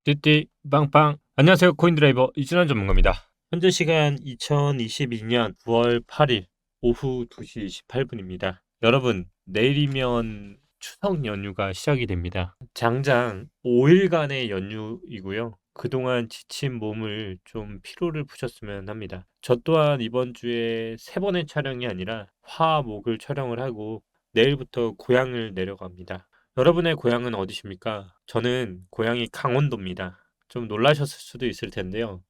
띠띠 빵빵. 안녕하세요, 코인드라이버 이진환 전문가입니다. 현재 시간 2022년 9월 8일 오후 2시 28분입니다. 여러분, 내일이면 추석 연휴가 시작이 됩니다. 장장 5일간의 연휴이고요. 그동안 지친 몸을 좀 피로를 푸셨으면 합니다. 저 또한 이번 주에 3번의 촬영이 아니라 화, 목을 촬영을 하고 내일부터 고향을 내려갑니다. 여러분의 고향은 어디십니까? 저는 고향이 강원도입니다. 좀 놀라셨을 수도 있을 텐데요.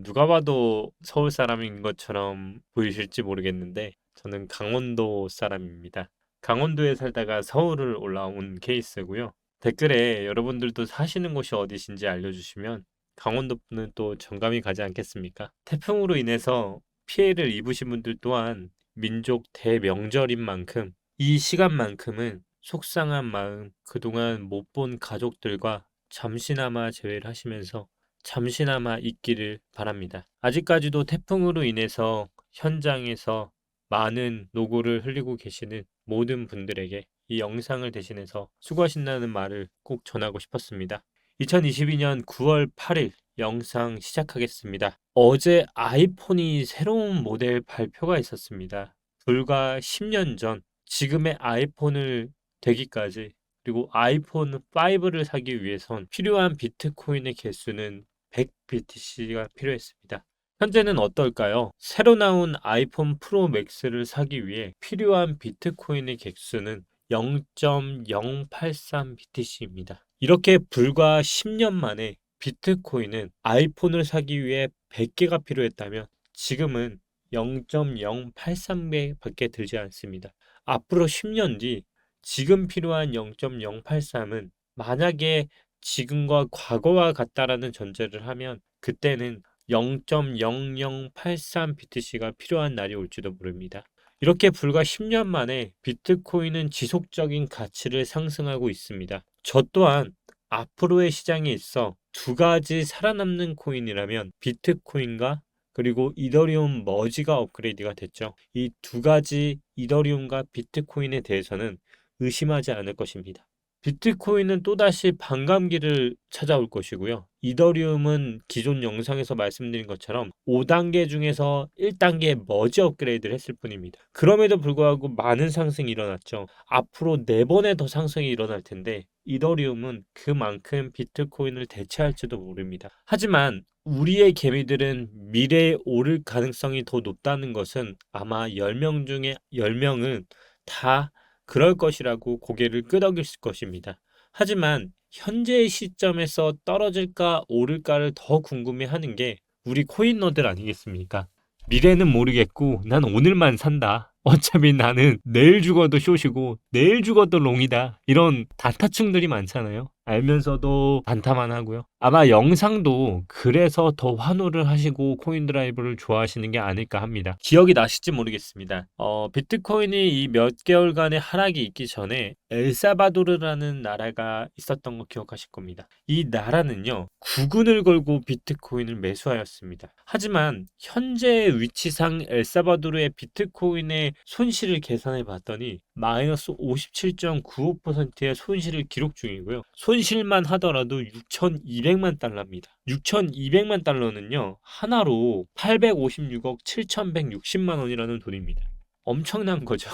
누가 봐도 서울 사람인 것처럼 보이실지 모르겠는데, 저는 강원도 사람입니다. 강원도에 살다가 서울을 올라온 케이스고요. 댓글에 여러분들도 사시는 곳이 어디신지 알려주시면 강원도 분은 또 정감이 가지 않겠습니까? 태풍으로 인해서 피해를 입으신 분들 또한 민족 대명절인 만큼 이 시간만큼은 속상한 마음, 그동안 못 본 가족들과 잠시나마 재회를 하시면서 잠시나마 있기를 바랍니다. 아직까지도 태풍으로 인해서 현장에서 많은 노고를 흘리고 계시는 모든 분들에게 이 영상을 대신해서 수고하신다는 말을 꼭 전하고 싶었습니다. 2022년 9월 8일 영상 시작하겠습니다. 어제 아이폰이 새로운 모델 발표가 있었습니다. 불과 10년 전 지금의 아이폰을 되기까지, 그리고 아이폰 5를 사기 위해선 필요한 비트코인의 개수는 100BTC가 필요했습니다. 현재는 어떨까요? 새로 나온 아이폰 프로 맥스를 사기 위해 필요한 비트코인의 개수는 0.083BTC입니다. 이렇게 불과 10년 만에 비트코인은 아이폰을 사기 위해 100개가 필요했다면 지금은 0.083배밖에 들지 않습니다. 앞으로 10년 뒤 지금 필요한 0.083은 만약에 지금과 과거와 같다라는 전제를 하면 그때는 0.0083BTC가 필요한 날이 올지도 모릅니다. 이렇게 불과 10년 만에 비트코인은 지속적인 가치를 상승하고 있습니다. 저 또한 앞으로의 시장에 있어 두 가지 살아남는 코인이라면 비트코인과 그리고 이더리움 머지가 업그레이드가 됐죠. 이 두 가지 이더리움과 비트코인에 대해서는 의심하지 않을 것입니다. 비트코인은 또다시 반감기를 찾아올 것이고요. 이더리움은 기존 영상에서 말씀드린 것처럼 5단계 중에서 1단계 머지 업그레이드를 했을 뿐입니다. 그럼에도 불구하고 많은 상승이 일어났죠. 앞으로 4번의 더 상승이 일어날 텐데 이더리움은 그만큼 비트코인을 대체할지도 모릅니다. 하지만 우리의 개미들은 미래에 오를 가능성이 더 높다는 것은 아마 10명 중에 10명은 다 그럴 것이라고 고개를 끄덕일 것입니다. 하지만 현재의 시점에서 떨어질까 오를까를 더 궁금해하는 게 우리 코인러들 아니겠습니까? 미래는 모르겠고 난 오늘만 산다. 어차피 나는 내일 죽어도 숏이고 내일 죽어도 롱이다. 이런 단타충들이 많잖아요. 알면서도 단타만 하고요. 아마 영상도 그래서 더 환호를 하시고 코인드라이브를 좋아하시는 게 아닐까 합니다. 기억이 나실지 모르겠습니다. 비트코인이 이 몇 개월간의 하락이 있기 전에 엘사바도르라는 나라가 있었던 거 기억하실 겁니다. 이 나라는요, 국운을 걸고 비트코인을 매수하였습니다. 하지만 현재의 위치상 엘사바도르의 비트코인의 손실을 계산해 봤더니 마이너스 57.95%의 손실을 기록 중이고요. 손실만 하더라도 6,200만 달러입니다. 6,200만 달러는요, 하나로 856억 7,160만 원이라는 돈입니다. 엄청난 거죠.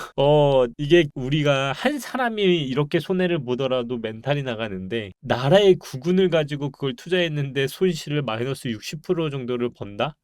이게 우리가 한 사람이 이렇게 손해를 보더라도 멘탈이 나가는데 나라의 국운을 가지고 그걸 투자했는데 손실을 마이너스 60% 정도를 번다?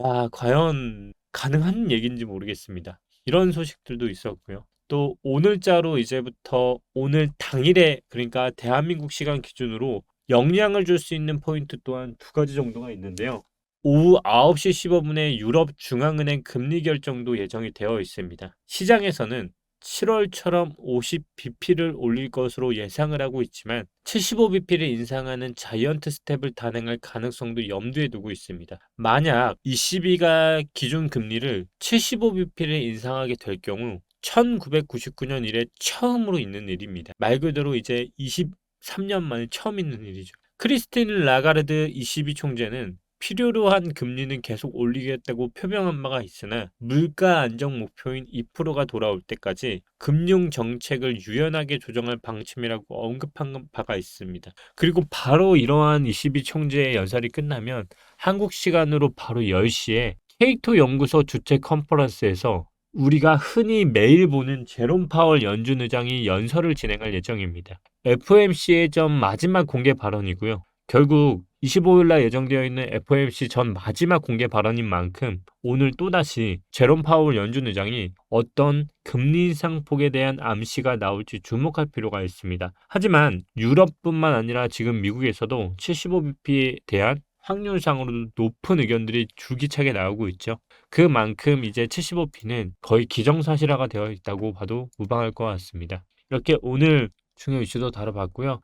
야, 과연 가능한 얘기인지 모르겠습니다. 이런 소식들도 있었고요. 또 오늘자로 이제부터 오늘 당일에, 그러니까 대한민국 시간 기준으로 영향을 줄 수 있는 포인트 또한 두 가지 정도가 있는데요. 오후 9시 15분에 유럽 중앙은행 금리 결정도 예정이 되어 있습니다. 시장에서는 7월처럼 50bp를 올릴 것으로 예상을 하고 있지만 75bp를 인상하는 자이언트 스텝을 단행할 가능성도 염두에 두고 있습니다. 만약 ECB가 기준 금리를 75bp를 인상하게 될 경우 1999년 이래 처음으로 있는 일입니다. 말 그대로 이제 23년 만에 처음 있는 일이죠. 크리스틴 라가르드 ECB 총재는 필요로 한 금리는 계속 올리겠다고 표명한 바가 있으나 물가 안정 목표인 2%가 돌아올 때까지 금융 정책을 유연하게 조정할 방침이라고 언급한 바가 있습니다. 그리고 바로 이러한 22 총재의 연설이 끝나면 한국 시간으로 바로 10시에 케이토 연구소 주최 컨퍼런스에서 우리가 흔히 매일 보는 제롬 파월 연준 의장이 연설을 진행할 예정입니다. FOMC의 전 마지막 공개 발언이고요. 결국 25일 날 예정되어 있는 FOMC 전 마지막 공개 발언인 만큼 오늘 또다시 제롬 파월 연준 의장이 어떤 금리 인상 폭에 대한 암시가 나올지 주목할 필요가 있습니다. 하지만 유럽뿐만 아니라 지금 미국에서도 75bp에 대한 확률상으로도 높은 의견들이 줄기차게 나오고 있죠. 그만큼 이제 75bp는 거의 기정사실화가 되어 있다고 봐도 무방할 것 같습니다. 이렇게 오늘 중요 이슈도 다뤄봤고요.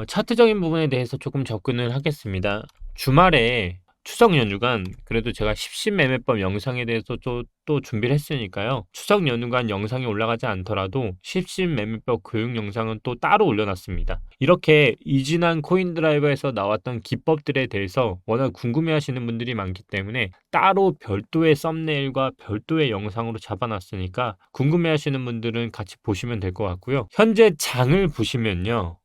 차트적인 부분에 대해서 조금 접근을 하겠습니다. 주말에 추석 연휴간 그래도 제가 십신매매법 영상에 대해서 또 준비를 했으니까요. 추석 연휴간 영상이 올라가지 않더라도 십신매매법 교육 영상은 또 따로 올려놨습니다. 이렇게 이진한 코인드라이버에서 나왔던 기법들에 대해서 워낙 궁금해하시는 분들이 많기 때문에 따로 별도의 썸네일과 별도의 영상으로 잡아놨으니까 궁금해하시는 분들은 같이 보시면 될 것 같고요. 현재 장을 보시면요.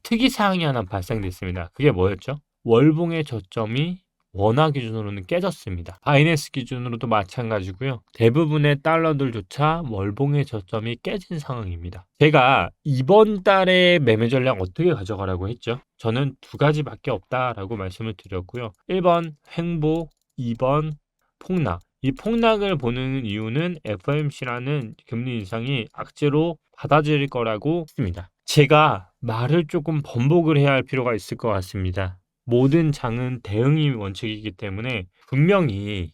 특이사항이 하나 발생됐습니다. 그게 뭐였죠? 월봉의 저점이 원화 기준으로는 깨졌습니다. 바이낸스 기준으로도 마찬가지고요. 대부분의 달러들조차 월봉의 저점이 깨진 상황입니다. 제가 이번 달에 매매 전략 어떻게 가져가라고 했죠? 저는 두 가지밖에 없다라고 말씀을 드렸고요. 1번 횡보, 2번 폭락. 이 폭락을 보는 이유는 FOMC라는 금리 인상이 악재로 받아들일 거라고 했습니다. 제가 말을 조금 번복을 해야 할 필요가 있을 것 같습니다. 모든 장은 대응이 원칙이기 때문에 분명히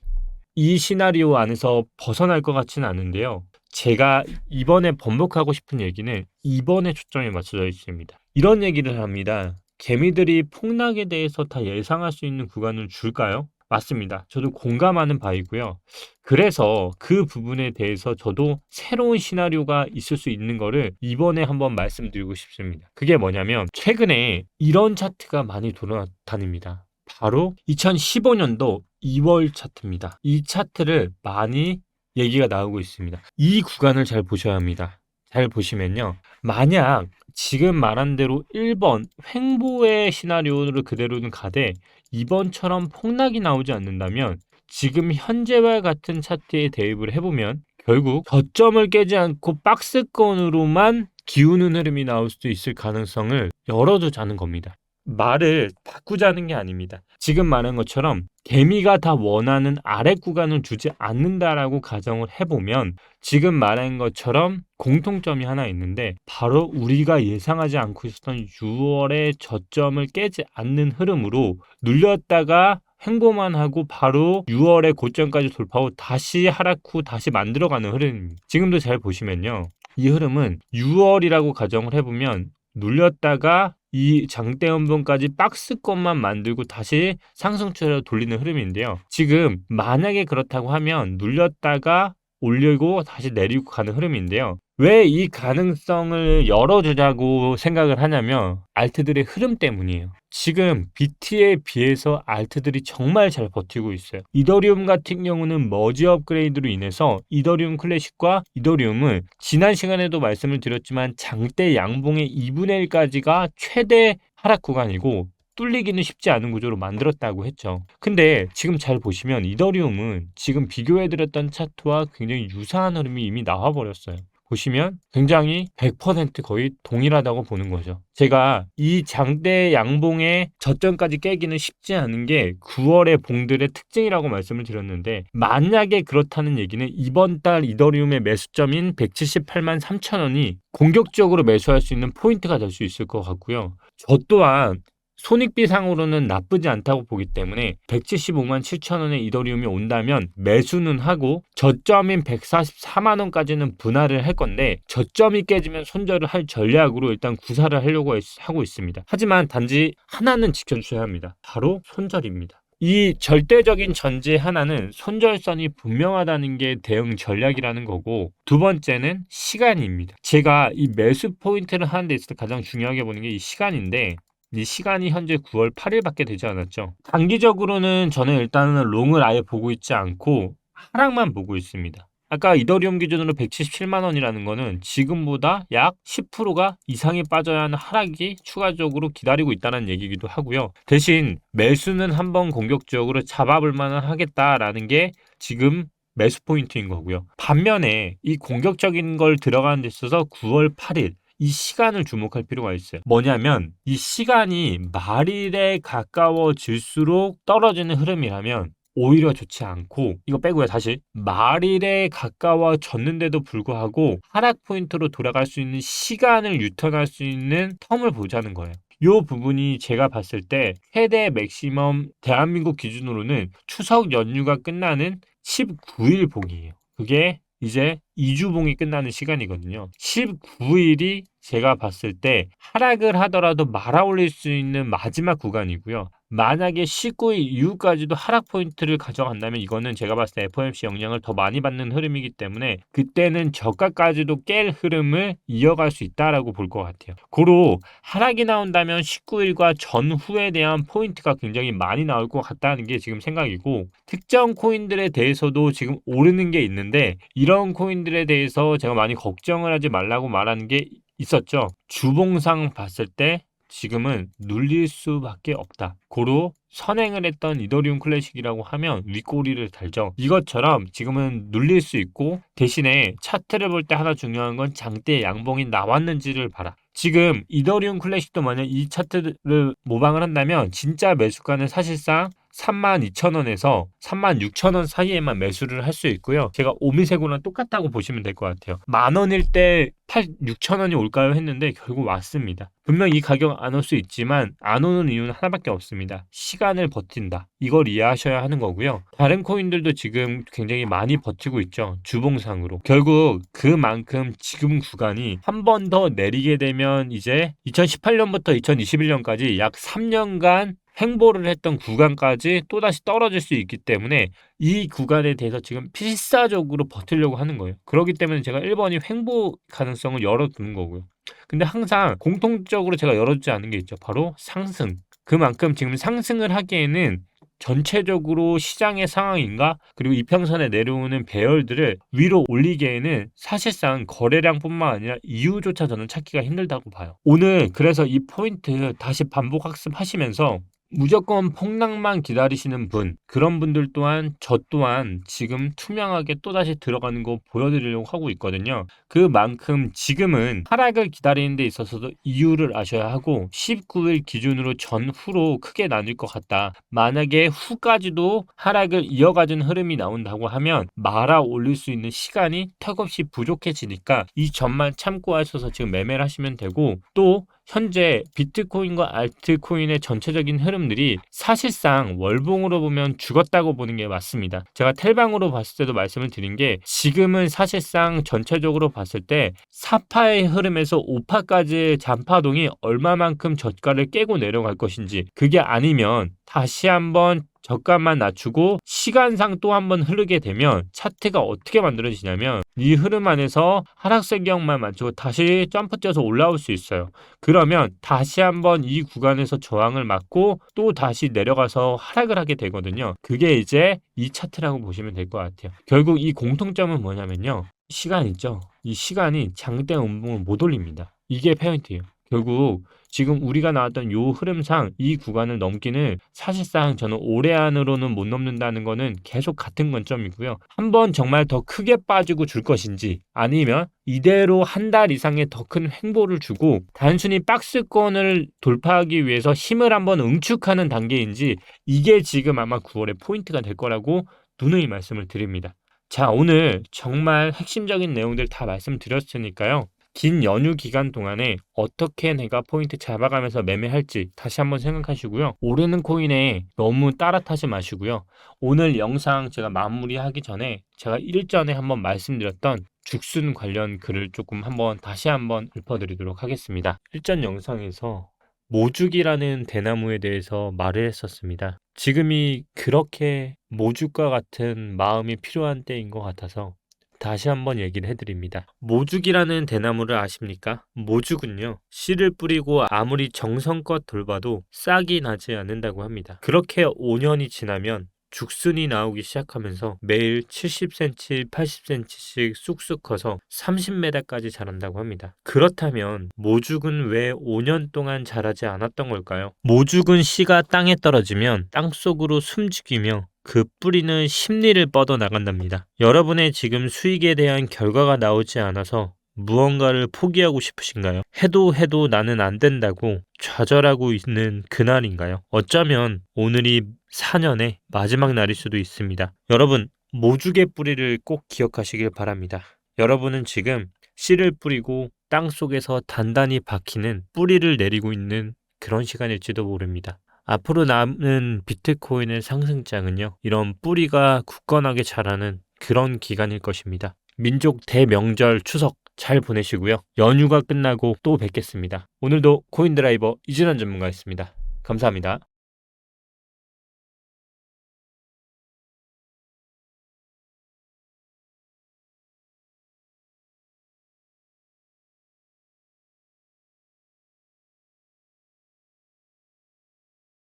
이 시나리오 안에서 벗어날 것 같지는 않은데요. 제가 이번에 번복하고 싶은 얘기는 이번에 초점이 맞춰져 있습니다. 이런 얘기를 합니다. 개미들이 폭락에 대해서 다 예상할 수 있는 구간을 줄까요? 맞습니다. 저도 공감하는 바이고요. 그래서 그 부분에 대해서 저도 새로운 시나리오가 있을 수 있는 거를 이번에 한번 말씀드리고 싶습니다. 그게 뭐냐면 최근에 이런 차트가 많이 돌아다닙니다. 바로 2015년도 2월 차트입니다. 이 차트를 많이 얘기가 나오고 있습니다. 이 구간을 잘 보셔야 합니다. 잘 보시면요. 만약 지금 말한 대로 1번 횡보의 시나리오를 그대로는 가되 2번처럼 폭락이 나오지 않는다면 지금 현재와 같은 차트에 대입을 해보면 결국 저점을 깨지 않고 박스권으로만 기우는 흐름이 나올 수도 있을 가능성을 열어두자는 겁니다. 말을 바꾸자는 게 아닙니다. 지금 말한 것처럼 개미가 다 원하는 아래 구간을 주지 않는다라고 가정을 해보면 지금 말한 것처럼 공통점이 하나 있는데 바로 우리가 예상하지 않고 있었던 6월의 저점을 깨지 않는 흐름으로 눌렸다가 횡보만 하고 바로 6월의 고점까지 돌파하고 다시 하락 후 다시 만들어가는 흐름입니다. 지금도 잘 보시면요. 이 흐름은 6월이라고 가정을 해보면 눌렸다가 이 장대 연봉까지 박스권만 만들고 다시 상승추세로 돌리는 흐름인데요. 지금 만약에 그렇다고 하면 눌렸다가 올리고 다시 내리고 가는 흐름인데요. 왜 이 가능성을 열어주자고 생각을 하냐면 알트들의 흐름 때문이에요. 지금 BT에 비해서 알트들이 정말 잘 버티고 있어요. 이더리움 같은 경우는 머지 업그레이드로 인해서 이더리움 클래식과 이더리움은 지난 시간에도 말씀을 드렸지만 장대 양봉의 2분의 1까지가 최대 하락 구간이고 뚫리기는 쉽지 않은 구조로 만들었다고 했죠. 근데 지금 잘 보시면 이더리움은 지금 비교해드렸던 차트와 굉장히 유사한 흐름이 이미 나와버렸어요. 보시면 굉장히 100% 거의 동일하다고 보는 거죠. 제가 이 장대 양봉의 저점까지 깨기는 쉽지 않은 게 9월의 봉들의 특징이라고 말씀을 드렸는데 만약에 그렇다는 얘기는 이번 달 이더리움의 매수점인 178만 3천 원이 공격적으로 매수할 수 있는 포인트가 될 수 있을 것 같고요. 저 또한 손익비상으로는 나쁘지 않다고 보기 때문에 175만 7천 원의 이더리움이 온다면 매수는 하고 저점인 144만 원까지는 분할을 할 건데 저점이 깨지면 손절을 할 전략으로 일단 구사를 하려고 하고 있습니다. 하지만 단지 하나는 지켜주셔야 합니다. 바로 손절입니다. 이 절대적인 전제 하나는 손절선이 분명하다는 게 대응 전략이라는 거고 두 번째는 시간입니다. 제가 이 매수 포인트를 하는 데 있어서 가장 중요하게 보는 게 이 시간인데 이 시간이 현재 9월 8일밖에 되지 않았죠. 단기적으로는 저는 일단은 롱을 아예 보고 있지 않고 하락만 보고 있습니다. 아까 이더리움 기준으로 177만 원이라는 거는 지금보다 약 10%가 이상이 빠져야 하는 하락이 추가적으로 기다리고 있다는 얘기이기도 하고요. 대신 매수는 한번 공격적으로 잡아볼 만은 하겠다라는 게 지금 매수 포인트인 거고요. 반면에 이 공격적인 걸 들어가는 데 있어서 9월 8일 이 시간을 주목할 필요가 있어요. 뭐냐면 이 시간이 말일에 가까워질수록 떨어지는 흐름이라면 오히려 좋지 않고, 이거 빼고요. 다시 말일에 가까워졌는데도 불구하고 하락 포인트로 돌아갈 수 있는 시간을 유턴할 수 있는 텀을 보자는 거예요. 이 부분이 제가 봤을 때 최대 맥시멈 대한민국 기준으로는 추석 연휴가 끝나는 19일 봉이에요. 그게 이제 2주 봉이 끝나는 시간이거든요. 19일이 제가 봤을 때 하락을 하더라도 말아올릴 수 있는 마지막 구간이고요. 만약에 19일 이후까지도 하락 포인트를 가져간다면 이거는 제가 봤을 때 FOMC 영향을 더 많이 받는 흐름이기 때문에 그때는 저가까지도 깰 흐름을 이어갈 수 있다라고 볼 것 같아요. 고로 하락이 나온다면 19일과 전후에 대한 포인트가 굉장히 많이 나올 것 같다는 게 지금 생각이고, 특정 코인들에 대해서도 지금 오르는 게 있는데 이런 코인들에 대해서 제가 많이 걱정을 하지 말라고 말하는 게 있었죠. 주봉상 봤을 때 지금은 눌릴 수밖에 없다. 고로 선행을 했던 이더리움 클래식이라고 하면 윗꼬리를 달죠. 이것처럼 지금은 눌릴 수 있고, 대신에 차트를 볼 때 하나 중요한 건 장대 양봉이 나왔는지를 봐라. 지금 이더리움 클래식도 만약 이 차트를 모방을 한다면 진짜 매수가는 사실상 32,000원에서 36,000원 사이에만 매수를 할 수 있고요. 제가 오미세고랑 똑같다고 보시면 될 것 같아요. 만 원일 때 6,000원이 올까요 했는데 결국 왔습니다. 분명 이 가격 안 올 수 있지만 안 오는 이유는 하나밖에 없습니다. 시간을 버틴다. 이걸 이해하셔야 하는 거고요. 다른 코인들도 지금 굉장히 많이 버티고 있죠. 주봉상으로. 결국 그만큼 지금 구간이 한 번 더 내리게 되면 이제 2018년부터 2021년까지 약 3년간 횡보를 했던 구간까지 또다시 떨어질 수 있기 때문에 이 구간에 대해서 지금 필사적으로 버티려고 하는 거예요. 그렇기 때문에 제가 1번이 횡보 가능성을 열어두는 거고요. 근데 항상 공통적으로 제가 열어두지 않는 게 있죠. 바로 상승. 그만큼 지금 상승을 하기에는 전체적으로 시장의 상황인가, 그리고 이평선에 내려오는 배열들을 위로 올리기에는 사실상 거래량뿐만 아니라 이유조차 저는 찾기가 힘들다고 봐요. 오늘 그래서 이 포인트 다시 반복 학습하시면서 무조건 폭락만 기다리시는 분, 그런 분들 또한 저 또한 지금 투명하게 또다시 들어가는 거 보여드리려고 하고 있거든요. 그만큼 지금은 하락을 기다리는 데 있어서도 이유를 아셔야 하고, 19일 기준으로 전후로 크게 나뉠 것 같다. 만약에 후까지도 하락을 이어가는 흐름이 나온다고 하면 말아 올릴 수 있는 시간이 턱없이 부족해지니까 이 점만 참고하셔서 지금 매매를 하시면 되고, 또 현재 비트코인과 알트코인의 전체적인 흐름들이 사실상 월봉으로 보면 죽었다고 보는 게 맞습니다. 제가 텔방으로 봤을 때도 말씀을 드린 게, 지금은 사실상 전체적으로 봤을 때 4파의 흐름에서 5파까지의 잔파동이 얼마만큼 저가를 깨고 내려갈 것인지, 그게 아니면 다시 한번 저가만 낮추고 시간상 또 한번 흐르게 되면 차트가 어떻게 만들어지냐면 이 흐름 안에서 하락세경만 맞추고 다시 점프 뛰어서 올라올 수 있어요. 그러면 다시 한번 이 구간에서 저항을 맞고 또 다시 내려가서 하락을 하게 되거든요. 그게 이제 이 차트라고 보시면 될 것 같아요. 결국 이 공통점은 뭐냐면요. 시간 있죠. 이 시간이 장대 음봉을 못 올립니다. 이게 포인트예요. 결국 지금 우리가 나왔던 요 흐름상 이 구간을 넘기는, 사실상 저는 올해 안으로는 못 넘는다는 거는 계속 같은 관점이고요. 한번 정말 더 크게 빠지고 줄 것인지, 아니면 이대로 한 달 이상의 더 큰 횡보를 주고 단순히 박스권을 돌파하기 위해서 힘을 한번 응축하는 단계인지, 이게 지금 아마 9월의 포인트가 될 거라고 누누이 말씀을 드립니다. 자, 오늘 정말 핵심적인 내용들 다 말씀드렸으니까요. 긴 연휴 기간 동안에 어떻게 내가 포인트 잡아가면서 매매할지 다시 한번 생각하시고요. 오르는 코인에 너무 따라타지 마시고요. 오늘 영상 제가 마무리하기 전에 제가 일전에 한번 말씀드렸던 죽순 관련 글을 조금 다시 한번 읊어드리도록 하겠습니다. 일전 영상에서 모죽이라는 대나무에 대해서 말을 했었습니다. 지금이 그렇게 모죽과 같은 마음이 필요한 때인 것 같아서 다시 한번 얘기를 해드립니다. 모죽이라는 대나무를 아십니까? 모죽은요, 씨를 뿌리고 아무리 정성껏 돌봐도 싹이 나지 않는다고 합니다. 그렇게 5년이 지나면 죽순이 나오기 시작하면서 매일 70cm, 80cm씩 쑥쑥 커서 30m까지 자란다고 합니다. 그렇다면 모죽은 왜 5년 동안 자라지 않았던 걸까요? 모죽은 씨가 땅에 떨어지면 땅속으로 숨죽이며 그 뿌리는 심리를 뻗어 나간답니다. 여러분의 지금 수익에 대한 결과가 나오지 않아서 무언가를 포기하고 싶으신가요? 해도 나는 안 된다고 좌절하고 있는 그날인가요? 어쩌면 오늘이 4년의 마지막 날일 수도 있습니다. 여러분, 모죽의 뿌리를 꼭 기억하시길 바랍니다. 여러분은 지금 씨를 뿌리고 땅 속에서 단단히 박히는 뿌리를 내리고 있는 그런 시간일지도 모릅니다. 앞으로 남은 비트코인의 상승장은요, 이런 뿌리가 굳건하게 자라는 그런 기간일 것입니다. 민족 대명절 추석 잘 보내시고요. 연휴가 끝나고 또 뵙겠습니다. 오늘도 코인드라이버 이진환 전문가였습니다. 감사합니다.